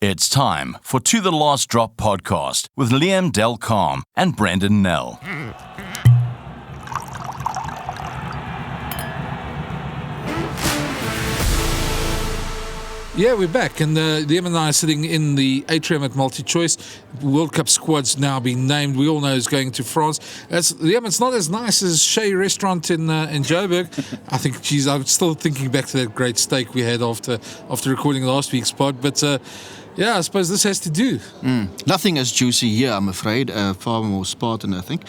It's time for To The Last Drop podcast with Liam Delcalm and Brenden Nell. Yeah, we're back, and Liam and I are sitting in the atrium at MultiChoice. World Cup squad's now been named. We all know it's going to France. Liam, it's not as nice as Chez Restaurant in Joburg. I think, I'm still thinking back to that great steak we had after recording last week's pod. But yeah, I suppose this has to do. Nothing as juicy here, I'm afraid. Far more Spartan, I think.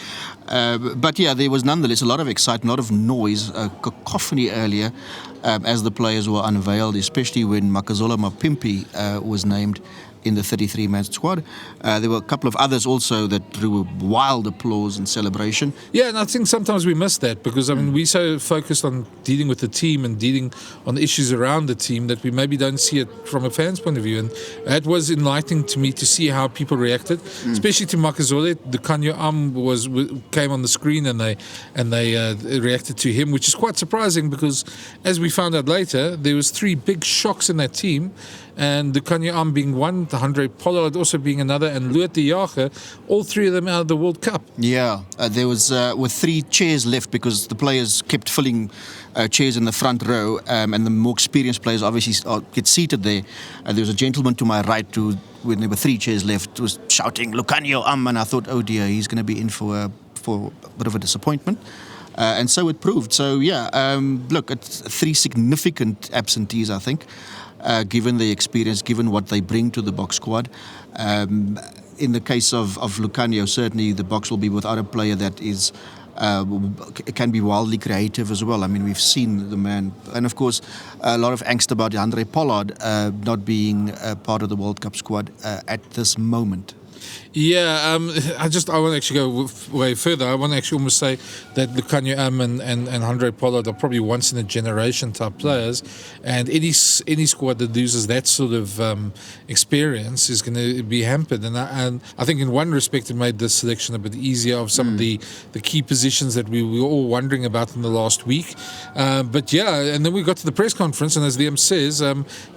But yeah, there was nonetheless a lot of excitement, a lot of noise, cacophony earlier as the players were unveiled, especially when Makazola Mapimpi was named in the 33-man squad. There were a couple of others also that drew wild applause and celebration. Yeah, and I think sometimes we miss that because, I mean, we're so focused on dealing with the team and dealing on the issues around the team that we maybe don't see it from a fan's point of view. And that was enlightening to me to see how people reacted, especially to Makazola. Lukhanyo came on the screen and they reacted to him, which is quite surprising because, as we found out later, there was 3 big shocks in that team. And Lukhanyo being one, Handre Pollard also being another, and Lood, Jager, all 3 of them out of the World Cup. Yeah, there was with 3 chairs left because the players kept filling chairs in the front row, and the more experienced players obviously get seated there. There was a gentleman to my right who, when there were 3 chairs left, was shouting Lukhanyo, and I thought, oh dear, he's going to be in for a bit of a disappointment. And so it proved. So yeah, look, it's 3 significant absentees, I think. Given the experience, given what they bring to the Boks squad. In the case of Lukhanyo, certainly the Boks will be without a player that is can be wildly creative as well. I mean, we've seen the man, and of course, a lot of angst about Handre Pollard not being part of the World Cup squad at this moment. Yeah, I want to actually go way further. I want to actually almost say that Lukhanyo and Handre Pollard are probably once in a generation type players, and any squad that loses that sort of experience is going to be hampered. And I think in one respect it made this selection a bit easier of some of the key positions that we were all wondering about in the last week. But yeah, and then we got to the press conference, and as Liam says,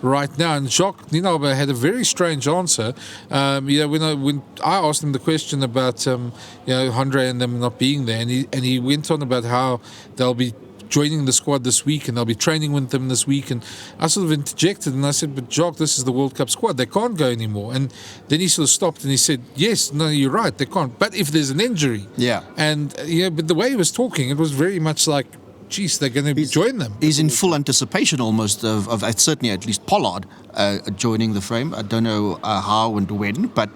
right now, and Jacques Nienaber had a very strange answer. When I asked him the question about Handre and them not being there, and he went on about how they'll be joining the squad this week and they'll be training with them this week, and I sort of interjected and I said, but Jacques, this is the World Cup squad, they can't go anymore. And then he sort of stopped and he said, yes, no, you're right, they can't, but if there's an injury. Yeah. And but the way he was talking, it was very much like, geez, they're going to join them. He's in full anticipation almost of certainly at least Pollard joining the frame. I don't know how and when, but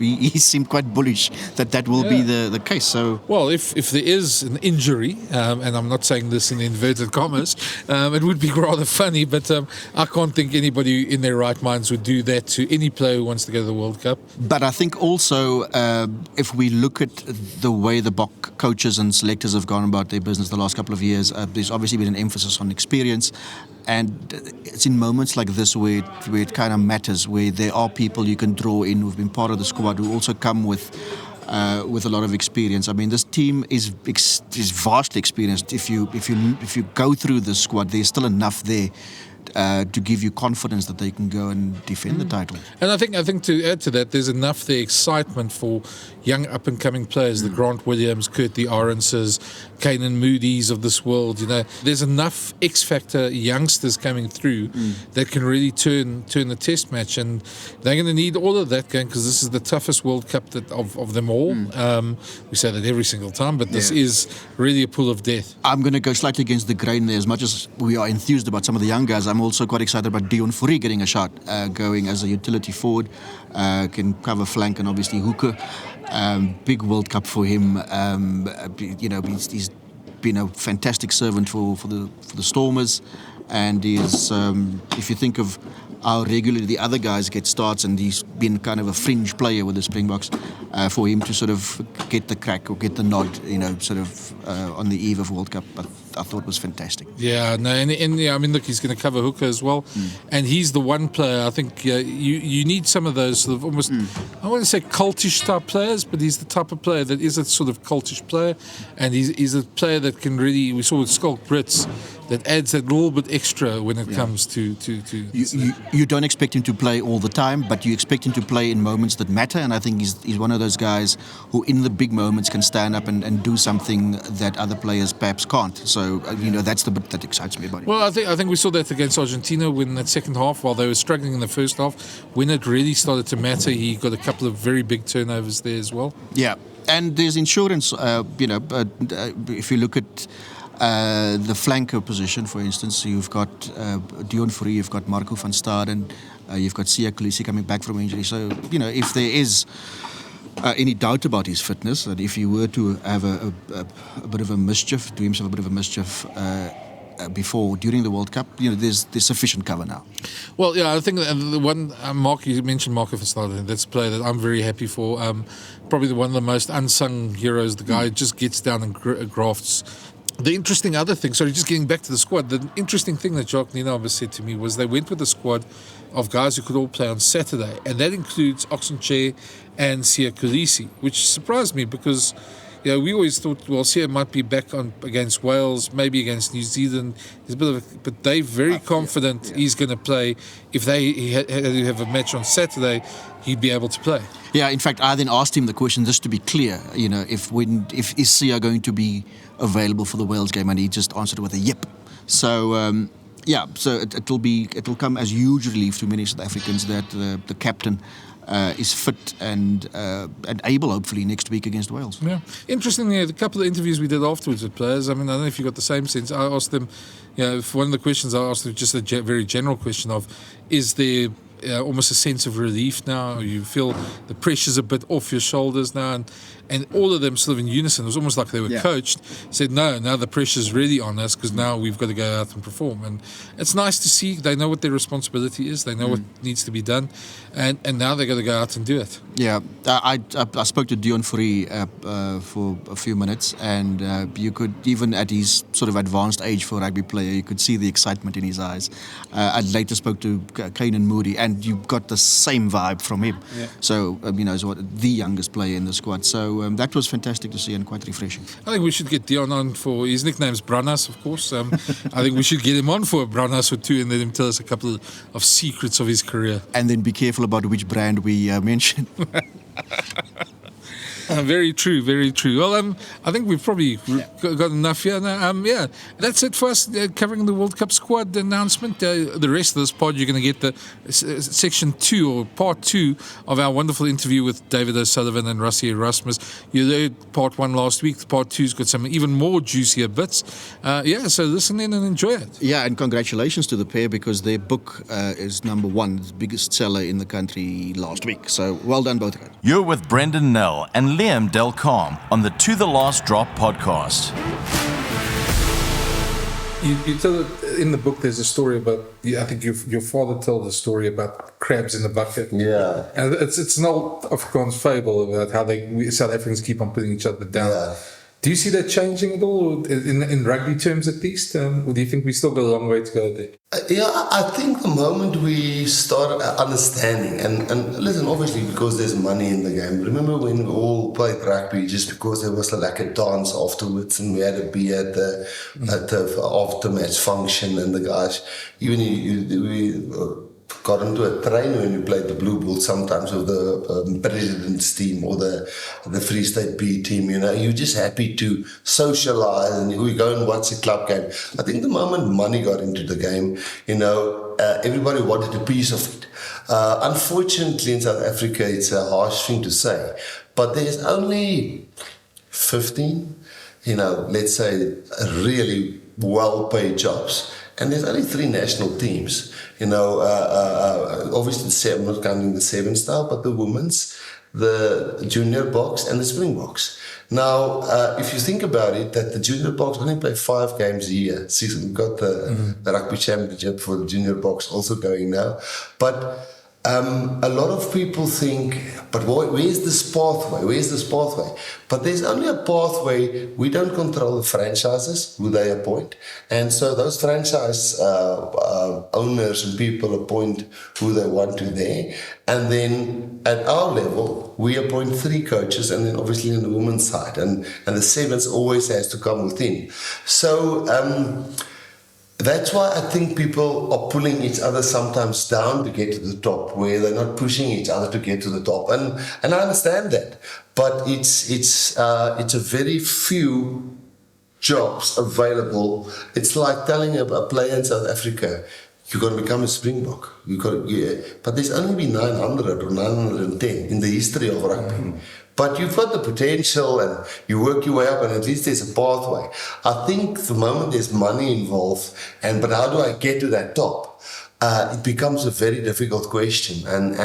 he seemed quite bullish that will be the case. So, well, if there is an injury, and I'm not saying this in inverted commas, it would be rather funny, but I can't think anybody in their right minds would do that to any player who wants to go to the World Cup. But I think also if we look at the way the Bok coaches and selectors have gone about their business the last couple of years, there's obviously been an emphasis on experience, and it's in moments like this where it kind of matters, where there are people you can draw in who've been part of the squad who also come with a lot of experience. I mean, this team is vastly experienced. If you go through the squad, there's still enough there to give you confidence that they can go and defend the title. And I think to add to that, there's enough the excitement for young up-and-coming players, the Grant Williams, Kurt the Orances, Kanan Moody's of this world. There's enough X-factor youngsters coming through that can really turn the test match, and they're going to need all of that going, because this is the toughest World Cup of them all. We say that every single time, but this is really a pool of death. I'm going to go slightly against the grain there. As much as we are enthused about some of the young guys, I'm also quite excited about Dion Fourie getting a shot, going as a utility forward, can cover flank and obviously hooker. Big World Cup for him. He's been a fantastic servant for the Stormers, and is if you think of how regularly the other guys get starts, and he's been kind of a fringe player with the Springboks, for him to sort of get the crack or get the nod, on the eve of World Cup, I thought was fantastic. Yeah, no, and I mean, look, he's going to cover hooker as well, and he's the one player, I think you need some of those sort of almost, I want to say cultish type players, but he's the type of player that is a sort of cultish player, and he's a player that can really, we saw with Skulk Brits, that adds that little bit extra when it comes to You don't expect him to play all the time, but you expect him to play in moments that matter. And I think he's one of those guys who, in the big moments, can stand up and do something that other players perhaps can't. So that's the bit that excites me about him. Well, I think we saw that against Argentina when that second half, while they were struggling in the first half, when it really started to matter, he got a couple of very big turnovers there as well. Yeah, and there's insurance. If you look at the flanker position, for instance, you've got Dion Fourie, you've got Marco van Staden, you've got Siya Kolisi coming back from injury. So, if there is any doubt about his fitness, that if he were to have a bit of a mischief, do himself a bit of a mischief during the World Cup, there's sufficient cover now. Well, yeah, I think the one, Mark, you mentioned Marco van Staden, that's a player that I'm very happy for. Probably one of the most unsung heroes. The guy just gets down and grafts. The interesting other thing, just getting back to the squad, the interesting thing that Jacques Nienaber said to me was they went with a squad of guys who could all play on Saturday, and that includes Oxenche and Siya Kolisi, which surprised me because we always thought, Siya might be back on against Wales, maybe against New Zealand. But they're very confident he's going to play. If they have a match on Saturday, he'd be able to play. Yeah, in fact, I then asked him the question just to be clear. If is Siya going to be available for the Wales game, and he just answered with a yep. So so it'll come as huge relief to many South Africans that the captain is fit and able, hopefully, next week against Wales. Yeah, interestingly, the couple of interviews we did afterwards with players. I mean, I don't know if you got the same sense. I asked them, if one of the questions I asked them, just a very general question of, is there almost a sense of relief now? You feel the pressure's a bit off your shoulders now, and all of them sort of in unison. It was almost like they were coached. Said no, now the pressure's really on us because now we've got to go out and perform. And it's nice to see they know what their responsibility is. They know what needs to be done, and now they've got to go out and do it. Yeah, I spoke to Dion Fourie for a few minutes, and you could, even at his sort of advanced age for a rugby player, you could see the excitement in his eyes. I later spoke to Kane Moody, and you got the same vibe from him. Yeah. So, he's the youngest player in the squad. So that was fantastic to see and quite refreshing. I think we should get Dion on for, his nickname's Brannas, of course. I think we should get him on for a Brannas or two and let him tell us a couple of secrets of his career. And then be careful about which brand we mention. Very true, very true. Well, I think we've probably got enough here. That's it for us covering the World Cup squad announcement. The rest of this pod, you're going to get the section 2 or part 2 of our wonderful interview with David O'Sullivan and Rassie Erasmus. You heard part 1 last week. Part 2's got some even more juicier bits. So listen in and enjoy it. Yeah, and congratulations to the pair because their book is number 1, the biggest seller in the country last week. So well done, both of you. You're with Brenden Nell and Liam Delcom on the To The Last Drop podcast. You tell it in the book. There's a story about. I think your father told a story about crabs in the bucket. Yeah, and it's an old Afrikaans fable about how South Africans keep on putting each other down. Yeah. Do you see that changing at all, in rugby terms at least? Or do you think we still got a long way to go there? I think the moment we start understanding, and listen, obviously because there's money in the game. Remember when we all played rugby just because there was like a dance afterwards and we had a beer at the after-match function and the guys, even we got into a train when we played the Blue Bulls sometimes with the President's team or the Free State B team, you're just happy to socialize and we go and watch a club game. I think the moment money got into the game, everybody wanted a piece of it. Unfortunately in South Africa, it's a harsh thing to say, but there's only 15, let's say really well-paid jobs. And there's only 3 national teams. Obviously I'm not counting the 7 star, but the women's, the junior box and the Springboks. Now, if you think about it, that the junior box only play 5 games a year. See, we've got the rugby championship for the junior box also going now. But a lot of people think, but where's this pathway? Where's this pathway? But there's only a pathway. We don't control the franchises, who they appoint. And so those franchise owners and people appoint who they want to there. And then at our level, we appoint 3 coaches, and then obviously on the women's side. And the 7th always has to come within. So That's why I think people are pulling each other sometimes down to get to the top, where they're not pushing each other to get to the top, and I understand that, but it's a very few jobs available. It's like telling a player in South Africa, you're going to become a Springbok. But there's only been 900 or 910 in the history of rugby. But you've got the potential and you work your way up, and at least there's a pathway. I think the moment there's money involved, but how do I get to that top? It becomes a very difficult question. And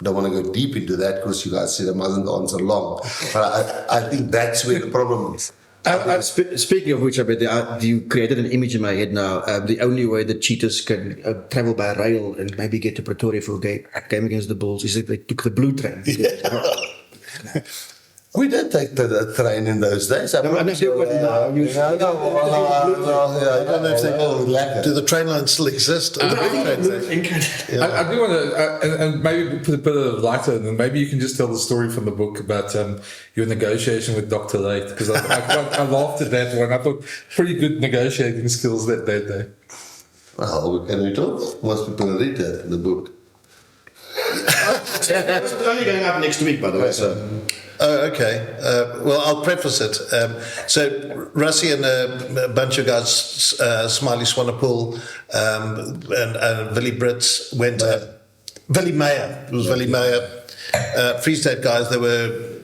I don't want to go deep into that because you guys said I mustn't answer long. But I think that's where the problem is. Speaking of which, you created an image in my head now. The only way the Cheetahs can travel by rail and maybe get to Pretoria for a game against the Bulls is that they took the blue train. We did take the train in those days. Do the train lines still exist? I do want to, and maybe put a bit of lighter, and maybe you can just tell the story from the book about your negotiation with Dr. Late, because I laughed at that one. I thought pretty good negotiating skills that day. Well, can we talk? Most people read that in the book. It's only going up next week, by the way. So. Oh, okay. Well, I'll preface it. So Rassie and a bunch of guys, Smiley Swanepoel and Willie Brits went. Willie Meyer. It was Willie Meyer. Free State guys. They were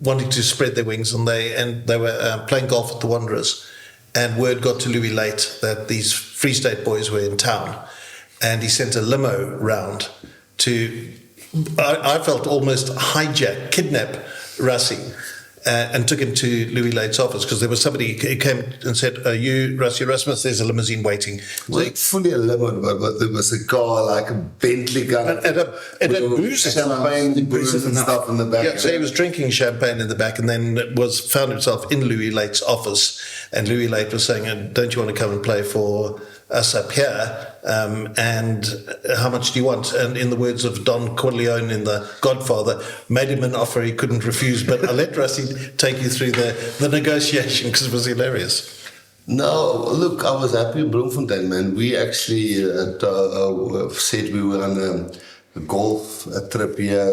wanting to spread their wings, and they were playing golf at the Wanderers. And word got to Louis Late that these Free State boys were in town, and he sent a limo round to. I felt almost kidnap Rassie and took him to Louis Late's office because there was somebody who came and said, "Are you Rassie Erasmus? There's a limousine waiting." Like fully a limo, but there was a car like a Bentley car. And a booze, champagne, booze and stuff in the back. Yeah, so he was drinking champagne in the back, and then found himself in Louis Late's office, and Louis Late was saying, "Don't you want to come and play for us up here? And how much do you want?" And in the words of Don Corleone in The Godfather, made him an offer he couldn't refuse. But I'll let Rassie take you through the negotiation because it was hilarious. No, look, I was happy in Bloemfontein, man. We actually said we were on a golf trip here,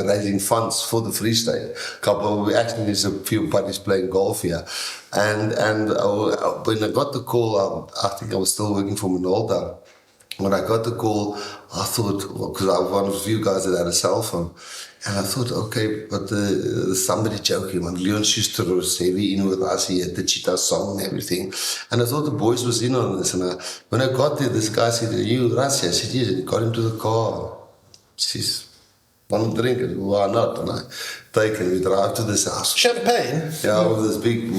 raising funds for the Free State. There's a few buddies playing golf here. And when I got the call, I think I was still working for Minolta. When I got the call, I thought, because I was one of the few guys that had a cell phone, and I thought, okay, but somebody joking. When Leon Schuster was heavy in with us, he had the Cheetah song and everything. And I thought the boys was in on this. And when I got there, this guy said, "Are you Rassie?" I said, "Yes." And he got him to the car. She's one drink, and why not? And I we drive to this house. Champagne? Yeah, with this big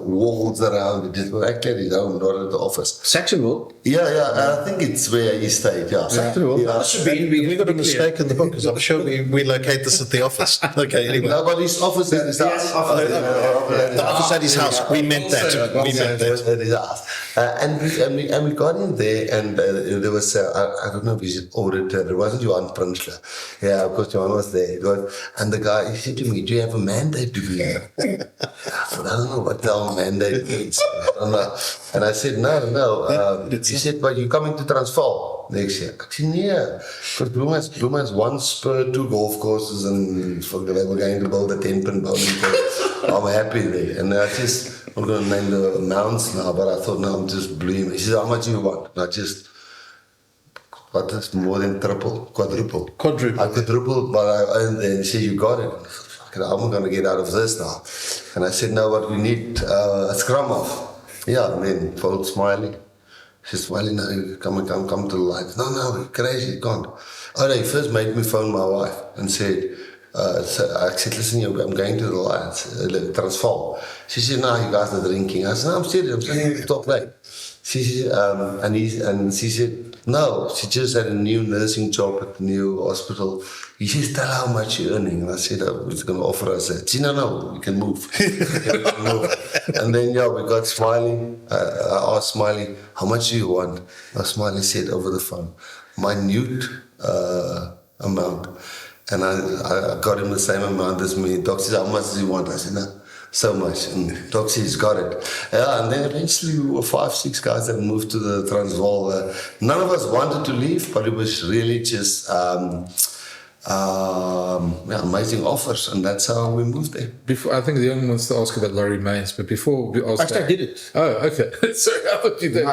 walls around. It was actually at his home, not at the office. Saxonville? Yeah, I think it's where he stayed, yeah. Saxonville? Yeah. We got a mistake in the book, because I'm sure we locate this at the office. Okay, anyway. No, but his office at his house. The office at his house. We meant that. At his house. And we got in there, and there was, I don't know if he's auditor, it wasn't Johan Prinsloo. Yeah, of course, Johan was there. And the guy, he said to me, "Do you have a mandate to be here?" I said, "I don't know what the hell mandate means." And I said, no. He said, "But you're coming to Transvaal next year." I said, "Yeah." Because Bloem has one spur, 2 golf courses, and they were going to build a 10-pin bowling course. I'm happy there. And I'm going to name the amounts now, but I thought, no, I'm just Bloem. He said, "How much do you want?" And I just... What is more than quadruple? Quadruple. I quadrupled, and he said, "You got it." I'm going to get out of this now. And I said, "No, but we need a scrum off." Yeah, and then told Smiley. She said, "Smiley, no, come to the lights." No, you're crazy, you can't. Oh, they first made me phone my wife and said, I said, "Listen, I'm going to the lights, Transvaal." She said, "No, you guys are drinking." I said, "No, I'm serious, I'm sitting at the top right." She said, and she said, "No, she just had a new nursing job at the new hospital." He says, "Tell her how much you're earning." And I said, "I was going to offer us that." She said, "No, we can move." And then, we got Smiley. I asked Smiley, "How much do you want?" And Smiley said over the phone, minute amount. And I got him the same amount as me. Doc said, "How much do you want?" I said, "No, so much. And Toxie's got it. Yeah, and then eventually we were 5, 6 guys that moved to the Transvaal. None of us wanted to leave, but it was really just amazing offers, and that's how we moved there. Before, I think the young wants to ask about Laurie Mains, but before we ask Actually, I did it. Oh, okay. Sorry, I thought you did.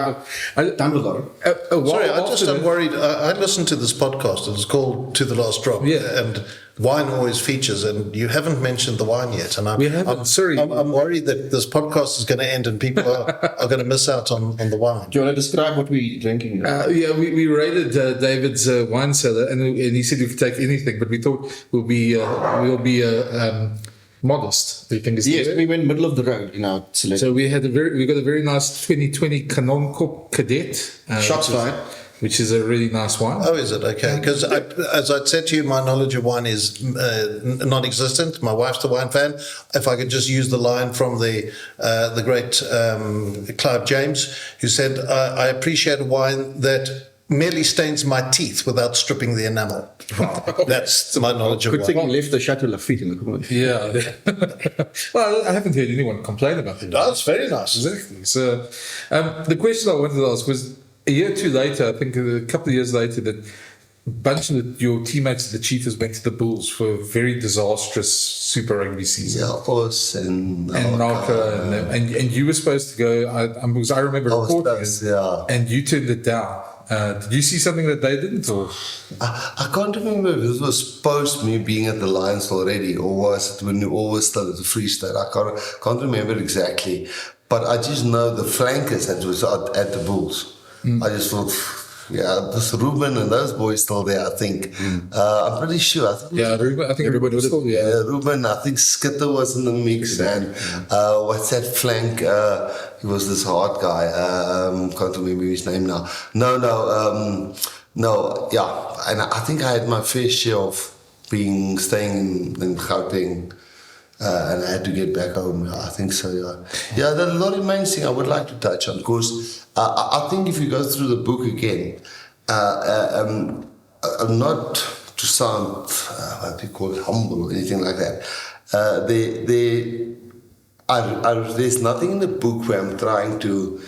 Done with Laurie. Sorry, I'm worried. I listened to this podcast. It's called To the Last Drop. Yeah. And wine always features, and you haven't mentioned the wine yet. And We haven't, sorry. I'm worried that this podcast is going to end and people are going to miss out on the wine. Do you want to describe what we're drinking? We raided David's wine cellar, and he said we could take anything, but we thought we'll be modest. Do you think it's Yes, fair? we went middle of the road in our selection. So we got a very nice 2020 Canon Corp Cadet. Shots fired. Which is a really nice wine. Oh, is it? Okay. Because as I said to you, my knowledge of wine is non-existent. My wife's a wine fan. If I could just use the line from the great Clive James, who said, I appreciate a wine that merely stains my teeth without stripping the enamel. That's my knowledge of Good thing wine. we left the Chateau Lafite in the corner. Yeah. Well, I haven't heard anyone complain about it. That's very nice. Exactly. So the question I wanted to ask was, a year or two later, I think a couple of years later, that a bunch of your teammates at the Cheetahs went to the Bulls for a very disastrous Super Rugby season. Yeah, us and Naka, and you were supposed to go, because I remember reporting it, yeah. and you turned it down. Did you see something that they didn't? Or? I can't remember if this was post me being at the Lions already, or was it when you always still at the Free State. I can't remember exactly. But I just know the flankers that was at the Bulls. I just thought, this Ruben and those boys still there, I think. I'm pretty sure. Ruben, I think everybody was still there. Ruben, I think Skitter was in the mix. And what's that flank? He was this hard guy. Can't remember his name now. No, and I think I had my fair share of staying in Gauteng. And I had to get back home. I think so, yeah. Yeah, there's a lot of main thing I would like to touch on, because I think if you go through the book again, not to sound, what do you call it, humble or anything like that, there's nothing in the book where I'm trying to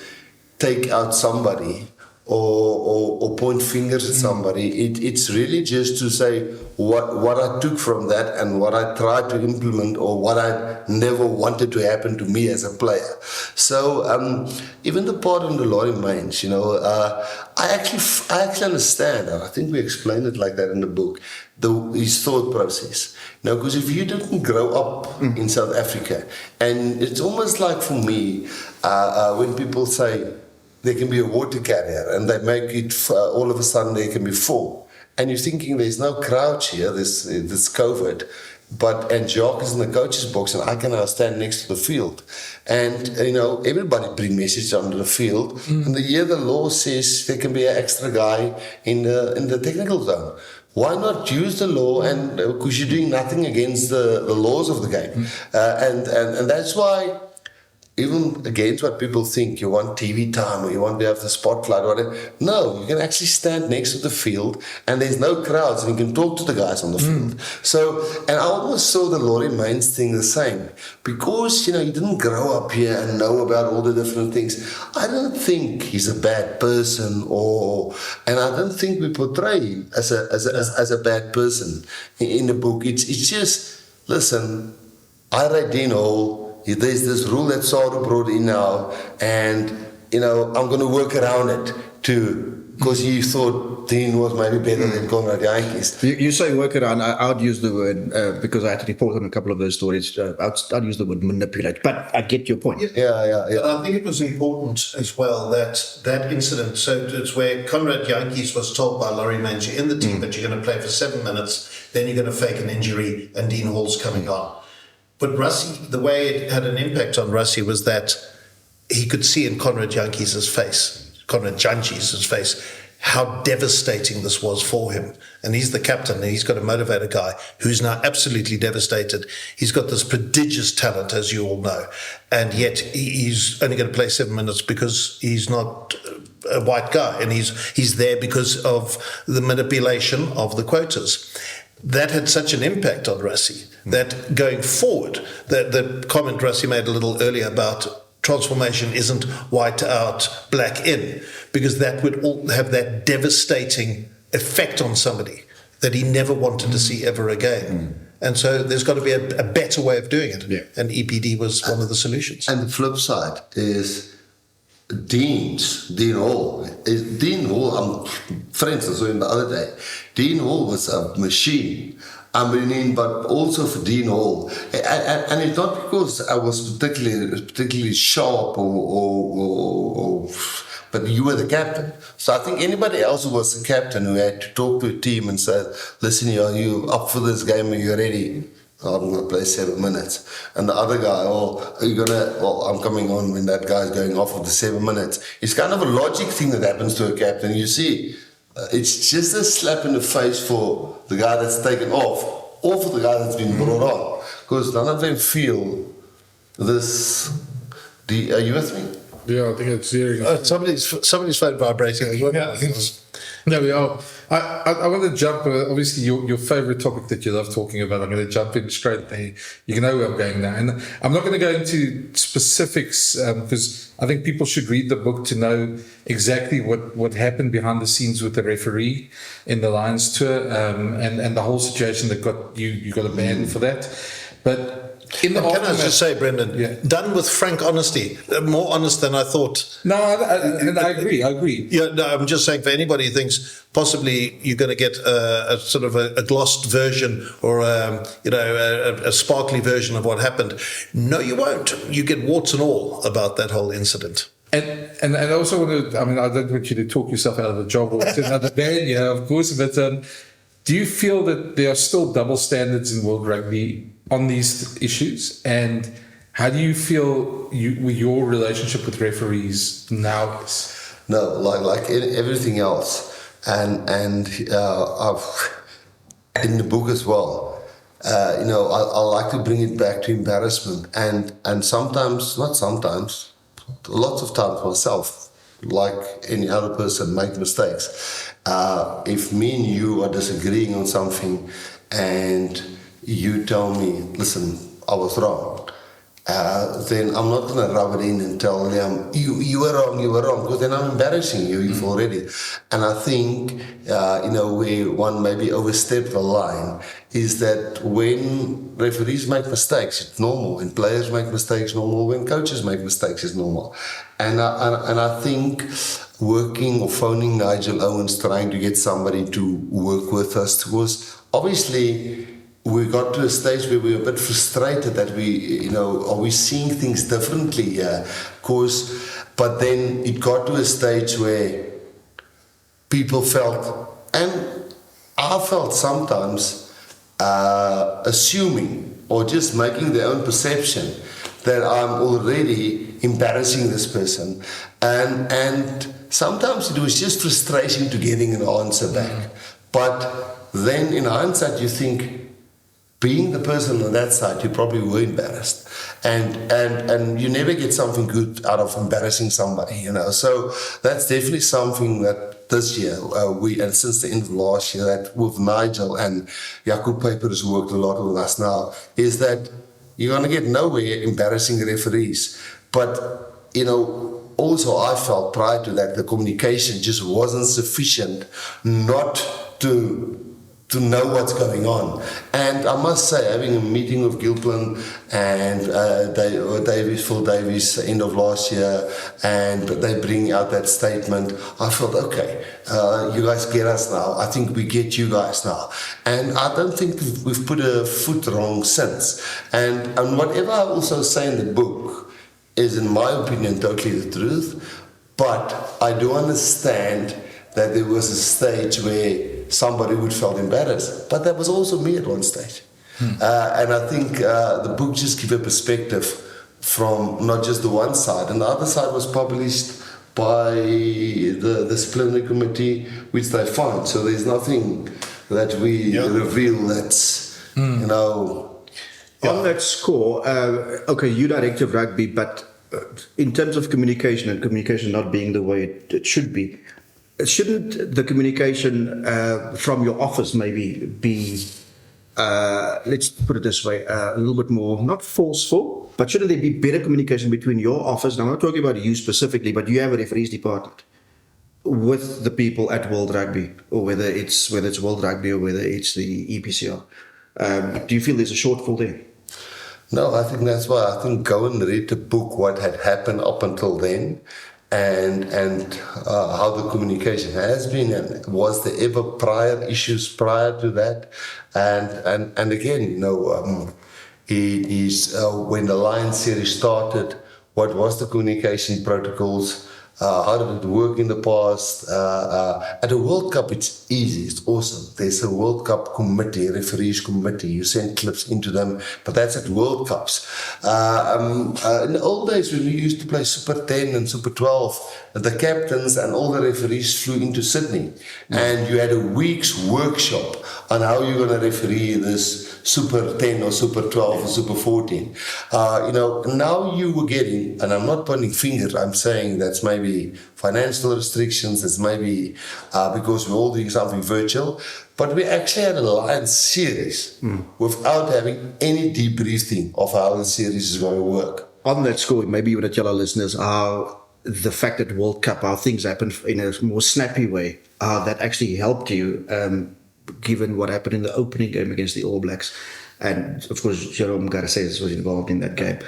take out somebody or point fingers at somebody. It's really just to say what I took from that and what I tried to implement, or what I never wanted to happen to me as a player. So even the part on the Laurie Mains, I actually understand, and I think we explained it like that in the book, his thought process. Because if you didn't grow up in South Africa, and it's almost like for me, when people say there can be a water carrier and they make it, all of a sudden there can be 4. And you're thinking there's no crowd here, this COVID, and Jager is in the coach's box and I can now stand next to the field. And, everybody bring message onto the field. And the law says there can be an extra guy in the technical zone. Why not use the law? And because you're doing nothing against the laws of the game. And that's why, even against what people think, you want TV time or you want to have the spotlight or whatever. No, you can actually stand next to the field and there's no crowds and you can talk to the guys on the field. So, and I almost saw the Laurie Mains thing the same. Because, you didn't grow up here and know about all the different things. I don't think he's a bad person, and I don't think we portray him as a bad person in the book. It's just, listen, I read Dean Hall. There's this rule that Sarah brought in now, and I'm going to work around it too, because he thought Dean was maybe better than Conrad Jantjies. You say work around. I would use the word, because I had to report on a couple of those stories, I'd use the word manipulate, but I get your point. Yeah. But I think it was important as well that incident, so it's where Conrad Jantjies was told by Laurie Mains, you're in the team, but you're going to play for 7 minutes, then you're going to fake an injury, and Dean Hall's coming on. But Rassie, the way it had an impact on Rassie was that he could see in Conrad Jantjies' face, how devastating this was for him. And he's the captain, and he's got to motivate a guy who's now absolutely devastated. He's got this prodigious talent, as you all know, and yet he's only going to play 7 minutes because he's not a white guy, and he's there because of the manipulation of the quotas. that had such an impact on Rassie that going forward, the comment Rassie made a little earlier about transformation isn't white out, black in, because that would all have that devastating effect on somebody that he never wanted to see ever again. And so there's got to be a better way of doing it. Yeah. And EPD was one of the solutions. And the flip side is Dean Hall, for instance, the other day, Dean Hall was a machine. I mean, but also for Dean Hall, and it's not because I was particularly sharp but you were the captain. So I think anybody else who was the captain who had to talk to a team and say, listen, are you up for this game? Are you ready? I'm going to play 7 minutes. And the other guy, are you going to, I'm coming on when that guy's going off of the 7 minutes. It's kind of a logic thing that happens to a captain. You see, it's just a slap in the face for the guy that's taken off, or for the guy that's been brought on. Because none of them feel this. Are you with me? Yeah, I think it's serious. Somebody's phone vibrating as well. There we are. I want to jump, obviously, your favourite topic that you love talking about. I'm going to jump in straight there. You know where I'm going now. And I'm not going to go into specifics because I think people should read the book to know exactly what happened behind the scenes with the referee in the Lions tour and the whole situation that got you got a ban for that. But in the can I just say, Brenden, done with frank honesty, more honest than I thought. No, I agree. Yeah, no, I'm just saying for anybody who thinks possibly you're going to get a sort of a glossed version or a sparkly version of what happened. No, you won't. You get warts and all about that whole incident. And I also want to, I don't want you to talk yourself out of the job or it's another ban, of course, but do you feel that there are still double standards in world rugby on these issues, and how do you feel with your relationship with referees now is? No, like everything else, and I've in the book as well. I like to bring it back to embarrassment, and sometimes, not sometimes, lots of times myself, like any other person, make mistakes. If me and you are disagreeing on something, and you tell me, listen, I was wrong, then I'm not going to rub it in and tell them, you were wrong, because then I'm embarrassing you, you've already. And I think, where one maybe overstepped the line is that when referees make mistakes, it's normal. When players make mistakes, normal. When coaches make mistakes, it's normal. And I think working or phoning Nigel Owens, trying to get somebody to work with us, was obviously we got to a stage where we were a bit frustrated that are we seeing things differently here? But then it got to a stage where people felt, and I felt sometimes, assuming or just making their own perception that I'm already embarrassing this person. And sometimes it was just frustration to getting an answer back. But then in hindsight, you think, being the person on that side, you probably were embarrassed, and you never get something good out of embarrassing somebody, So that's definitely something that this year and since the end of last year, that with Nigel and Jacob Paper has worked a lot with us now, is that you're going to get nowhere embarrassing referees, but also I felt prior to that the communication just wasn't sufficient not to know what's going on. And I must say, having a meeting with Gilpin and Phil Davies end of last year, and they bring out that statement, I felt, okay, you guys get us now. I think we get you guys now. And I don't think we've put a foot wrong since. And whatever I also say in the book is, in my opinion, totally the truth. But I do understand that there was a stage where somebody would felt embarrassed, but that was also me at one stage. And I think the book just gives a perspective from not just the one side, and the other side was published by the disciplinary committee, which they find. So there's nothing that we reveal that's, On that score, you director of rugby, but in terms of communication, and communication not being the way it should be, shouldn't the communication from your office maybe be let's put it this way, a little bit more, not forceful, but shouldn't there be better communication between your office, and I'm not talking about you specifically, but you have a referees department, with the people at World Rugby, or whether it's World Rugby or whether it's the EPCR? Do you feel there's a shortfall there? No, I think that's why I think go and read the book, what had happened up until then, and how the communication has been, and was there ever prior issues prior to that, and again, it is when the Lions series started, what was the communication protocols? How did it work in the past? At a World Cup, it's easy. It's awesome. There's a World Cup committee, referees committee. You send clips into them, but that's at World Cups. In the old days, when we used to play Super 10 and Super 12, the captains and all the referees flew into Sydney, and you had a week's workshop on how you're going to referee this Super 10 or Super 12 or Super 14. Now you were getting, and I'm not pointing fingers, I'm saying that's maybe financial restrictions, it's maybe because we're all doing something virtual, but we actually had a Lions series without having any debriefing of how the series is going to work. On that score, maybe you want to tell our listeners how the fact that World Cup, how things happen in a more snappy way, how that actually helped you, given what happened in the opening game against the All Blacks. And of course, Jerome Garces was involved in that game.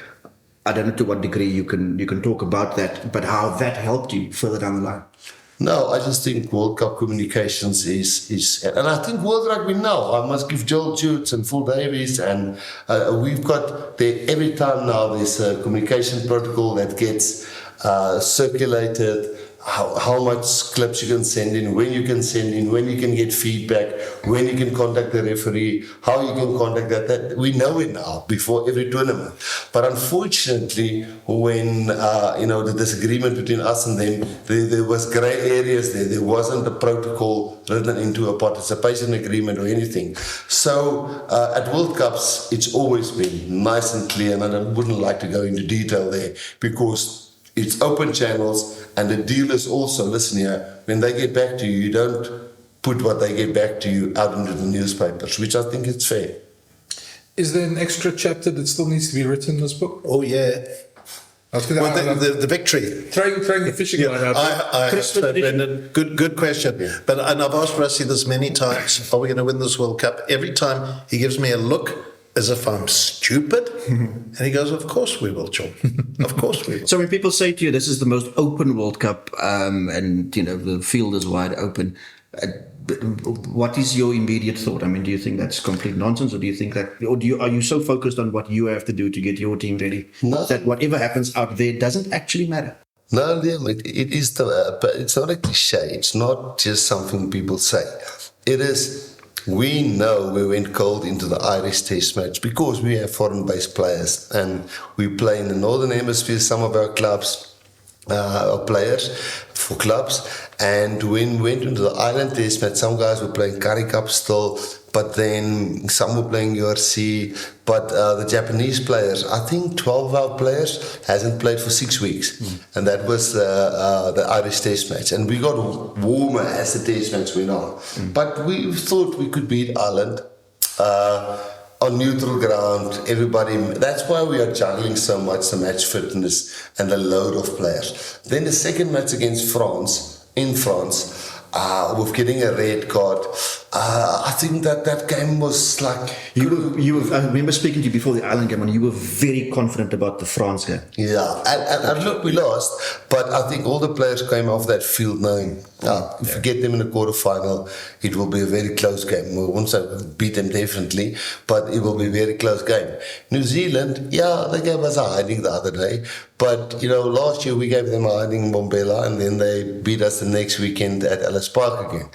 I don't know to what degree you can talk about that, but how that helped you further down the line. No, I just think World Cup communications is and I think World Rugby now, I must give Joel Jutes and Phil Davies, and we've got there every time now there's a communication protocol that gets circulated, how much clips you can send in, when you can send in, when you can get feedback, when you can contact the referee, how you can contact that we know it now before every tournament. But unfortunately, when the disagreement between us and them, there was grey areas there wasn't a protocol written into a participation agreement or anything. So at World Cups, it's always been nice and clear, and I wouldn't like to go into detail there because it's open channels, and the deal is also, listen here, when they get back to you, you don't put what they get back to you out into the newspapers, which I think is fair. Is there an extra chapter that still needs to be written in this book? Oh, yeah. The victory. Throwing the fishing line out. I hope so, Brendan. Good question. Yeah. And I've asked Rassie this many times, are we going to win this World Cup? Every time he gives me a look as if I'm stupid. And he goes, of course we will, John. Of course we will. So when people say to you, this is the most open World Cup, and the field is wide open, what is your immediate thought? I mean, do you think that's complete nonsense, or do you think that, are you so focused on what you have to do to get your team ready that whatever happens out there doesn't actually matter? No, Liam, it is, but it's not a cliche. It's not just something people say. It is. We know we went cold into the Irish Test match because we have foreign-based players, and we play in the Northern Hemisphere. Some of our clubs are players for clubs, and when we went into the Ireland Test match, some guys were playing Currie Cup still, but then some were playing URC. But the Japanese players, I think 12 of our players hasn't played for 6 weeks, and that was the Irish Test match. And we got warmer as the Test match went on. But we thought we could beat Ireland on neutral ground. Everybody. That's why we are juggling so much the match fitness and the load of players. Then the second match against France in France. With getting a red card, I think that game was like... I remember speaking to you before the Ireland game, and you were very confident about the France game. Yeah, and look, we lost, but I think all the players came off that field knowing, if we get them in the quarterfinal, it will be a very close game. We won't say beat them definitely, but it will be a very close game. New Zealand, they gave us a hiding the other day, but last year we gave them a hiding in Mbombela, and then they beat us the next weekend at Ellis Park again.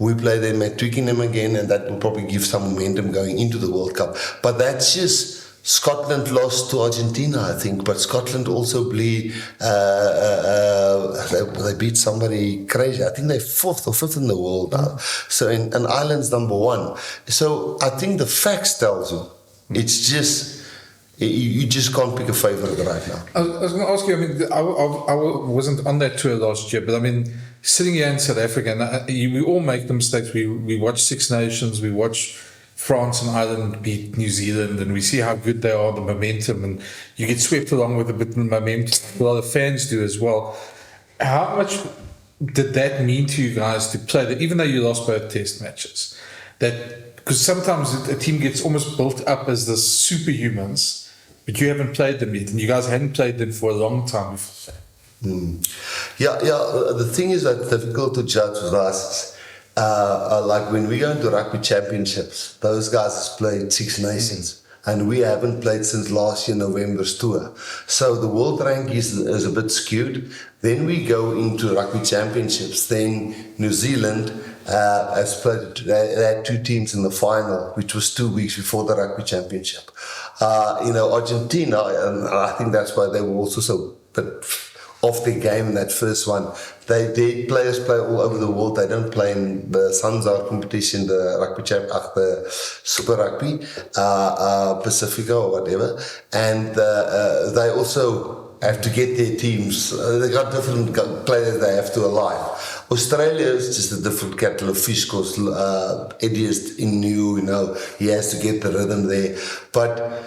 We play them at Twickenham again, and that will probably give some momentum going into the World Cup. But that's just Scotland lost to Argentina, I think, but Scotland also they beat somebody crazy. I think they're 4th or 5th in the world now. So and Ireland's number 1. So I think the facts tells you it's just. You just can't pick a favourite right now. I was going to ask you, I mean, I wasn't on that tour last year, but I mean, sitting here in South Africa, and we all make the mistakes. We watch Six Nations, we watch France and Ireland beat New Zealand, and we see how good they are, the momentum, and you get swept along with a bit of momentum. A lot of fans do as well. How much did that mean to you guys to play that, even though you lost both test matches? That because sometimes a team gets almost built up as the superhumans, but you haven't played them yet, and you guys hadn't played them for a long time before. Yeah. The thing is that difficult to judge with us. Like when we go into rugby championships, those guys have played Six Nations, and we haven't played since last year November's tour. So the world rank is a bit skewed. Then we go into rugby championships. Then New Zealand has played. They had 2 teams in the final, which was 2 weeks before the rugby championship. Argentina, and I think that's why they were also so off their game in that first one. Their players play all over the world. They don't play in the Sanzar competition, the rugby the Super Rugby, Pacifica or whatever. And they also have to get their teams. They got different players they have to align. Australia is just a different kettle of fish because Eddie is in new, he has to get the rhythm there. But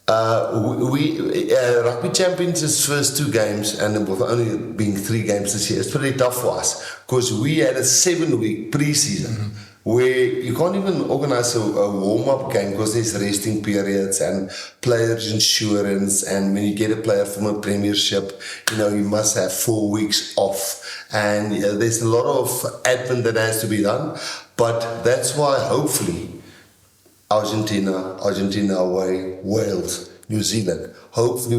rugby champions' first 2 games, and with only being 3 games this year, it's pretty tough for us because we had a 7-week pre-season where you can't even organize a warm-up game because there's resting periods and players' insurance, and when you get a player from a premiership, you must have 4 weeks off, and there's a lot of admin that has to be done. But that's why hopefully Argentina away, Wales, New Zealand. Hopefully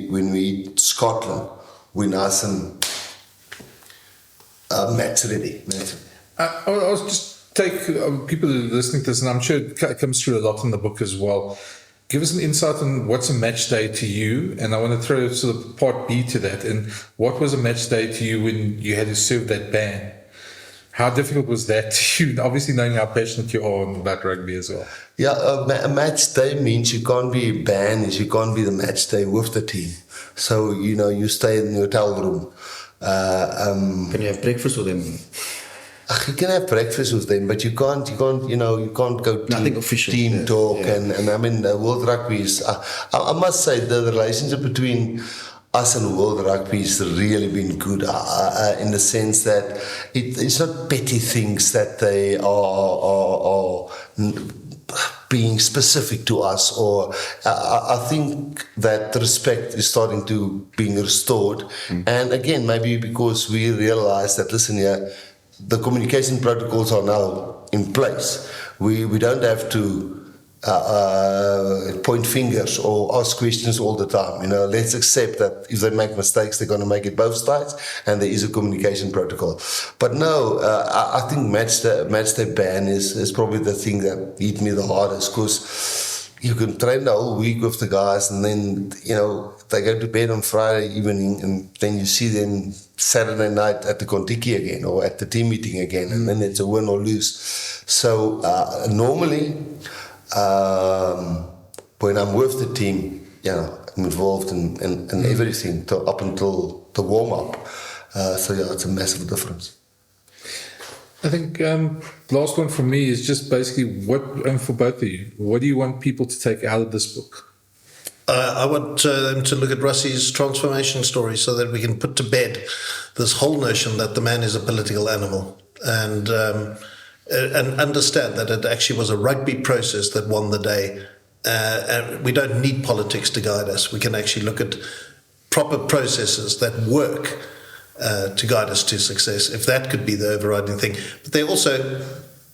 when we Scotland, we're nice and match ready. I was just take people who are listening to this, and I'm sure it comes through a lot in the book as well. Give us an insight on what's a match day to you, and I want to throw sort of part B to that. And what was a match day to you when you had to serve that ban? How difficult was that to you? Obviously, knowing how passionate you are about rugby as well. Yeah, a match day means you can't be banned, you can't be the match day with the team. So, you stay in the hotel room. Can you have breakfast with them? You can have breakfast with them, but you can't go Nothing official. Team talk. Yeah. And I mean, World Rugby is, I must say, the relationship between us and World Rugby has really been good in the sense that it's not petty things that they are being specific to us, or I think that respect is starting to being restored. And again, maybe because we realize that, listen here, the communication protocols are now in place. We don't have to point fingers or ask questions all the time. Let's accept that if they make mistakes, they're going to make it both sides, and there is a communication protocol. But no, I think match day ban is probably the thing that hit me the hardest, because you can train the whole week with the guys, and then they go to bed on Friday evening, and then you see them Saturday night at the Kontiki again or at the team meeting again, and then it's a win or lose. So normally, when I'm with the team, I'm involved in everything up until the warm-up. So it's a massive difference. I think last one for me is just basically and for both of you, what do you want people to take out of this book? I want them to look at Rassie's transformation story so that we can put to bed this whole notion that the man is a political animal, and understand that it actually was a rugby process that won the day. And we don't need politics to guide us. We can actually look at proper processes that work to guide us to success, if that could be the overriding thing. But they're also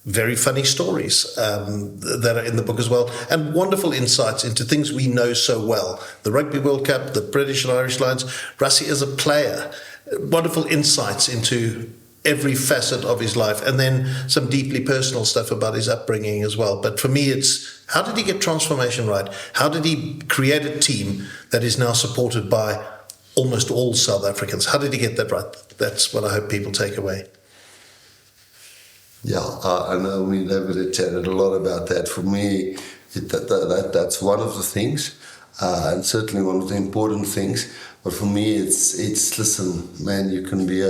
very funny stories that are in the book as well, and wonderful insights into things we know so well. The Rugby World Cup, the British and Irish Lions, Rassie as a player, wonderful insights into every facet of his life, and then some deeply personal stuff about his upbringing as well. But for me, it's how did he get transformation right? How did he create a team that is now supported by almost all South Africans? How did he get that right? That's what I hope people take away. Yeah, I know we never chatted a lot about that. For me, that's one of the things, and certainly one of the important things. But for me, it's listen, man, you can be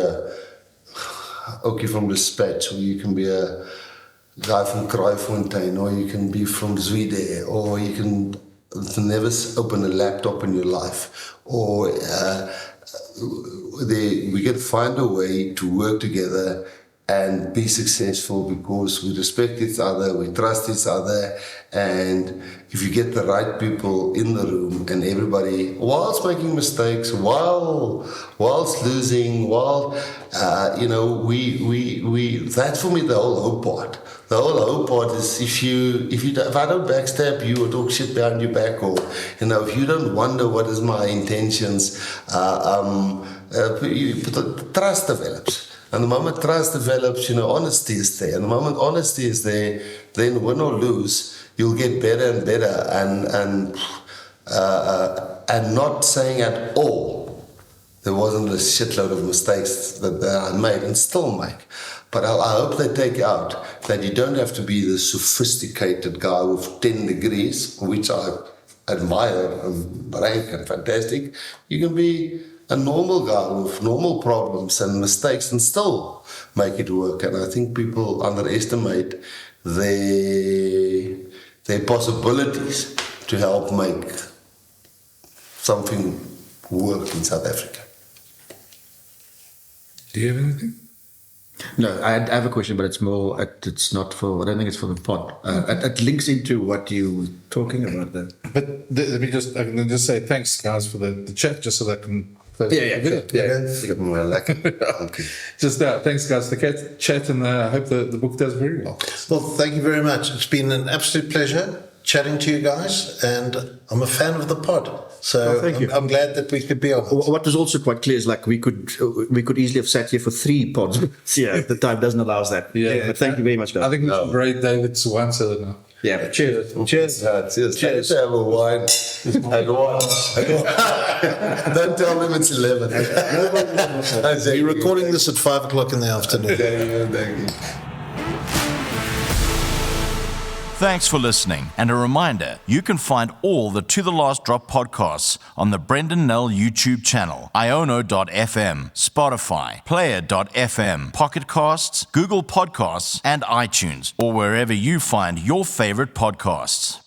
okay from dispatch, or you can be guy from Kraaifontein, or you can be from Zweden, or you can never open a laptop in your life, or we can find a way to work together and be successful because we respect each other, we trust each other, and if you get the right people in the room and everybody, whilst making mistakes, whilst losing, that's for me the whole hope part. The whole hope part is if I don't backstab you or talk shit behind your back, or if you don't wonder what is my intentions, trust develops. And the moment trust develops, honesty is there. And the moment honesty is there, then win or lose, you'll get better and better. And not saying at all there wasn't a shitload of mistakes that I made and still make. But I hope they take out that you don't have to be the sophisticated guy with 10 degrees, which I admire and rank and fantastic. You can be a normal guy with normal problems and mistakes and still make it work. And I think people underestimate their possibilities to help make something work in South Africa. Do you have anything? No, I have a question, but it's more. It's not for. I don't think it's for the pod. It links into what you were talking about there. But let me just. I can just say thanks, guys, for the chat, just so that I can. Okay. Just thanks, guys, for the chat, and I hope the book does very well. Well, thank you very much. It's been an absolute pleasure chatting to you guys, and I'm a fan of the pod. So thank you. I'm glad that we could be on. What was also quite clear is we could easily have sat here for 3 pods. Yeah, the time doesn't allow us that. Yeah. But thank you very much, guys. I think we should rate David's answer now. Yeah, cheers. Cheers. Cheers. Have a wine. Don't tell them it's 11. We're recording this at 5 o'clock in the afternoon. Thank you. Thanks for listening, and a reminder, you can find all the To The Last Drop podcasts on the Brenden and Liam YouTube channel, iono.fm, Spotify, Player.fm, Pocket Casts, Google Podcasts, and iTunes, or wherever you find your favorite podcasts.